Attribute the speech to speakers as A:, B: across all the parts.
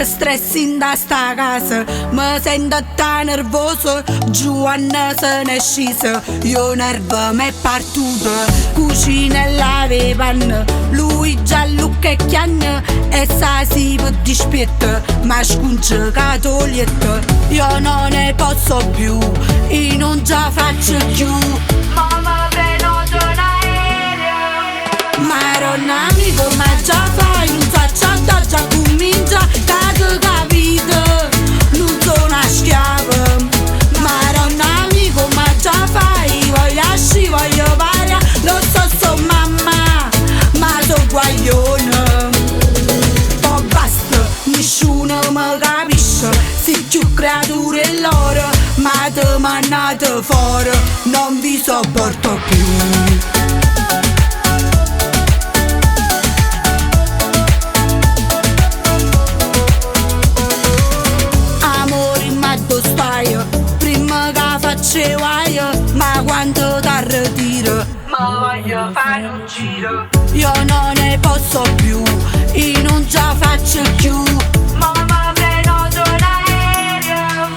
A: Che stress in da sta casa, mi sento tan nervoso. Giovanna se n'è scesa, io nervo m'è partuto. Cucina e lave i panni, lui Gianluca e chiagna. E sa si per dispetto, ma sconce catolietto. Io non ne posso più, io non già faccio più.
B: Mamma prenoto un aereo.
A: Ma era un amico, ma già fai un facciata, già comincia, t'ha capito, non sono una schiava. Ma era un amico, ma già fai, voglio lasci, voglio varia, lo so mamma, ma so guaglione. Poi basta, nessuno mi capisce, si più creature e loro, ma te mannate fuori, non vi sopporto più. Prima che facevo io, ma quanto t'arretiro,
B: Ma voglio fare un giro.
A: io non ne posso più, io non già faccio più.
B: Mamma prenoto un aereo.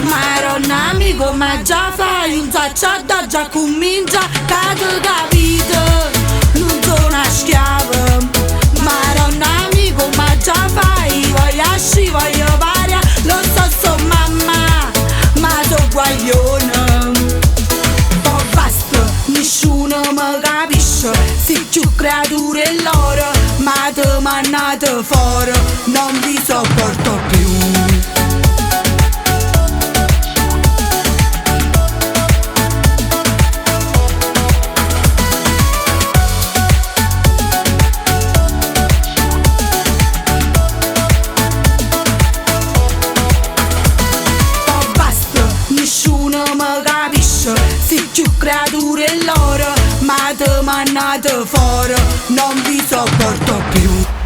A: Ma era un amico, ma già fai un facciata, già comincia, t'ha capito, non sono una schiava. Ma era un amico, ma già fai, voglio lasci, voglio varia, lo so mamma, ma so guaglione. Poi basta, nessuno mi capisce, si più creature e loro, ma te mannate fuori, non vi sopporto più. Nessuno mi capisce, si più creature e loro, ma te mannate fuori, non vi sopporto più.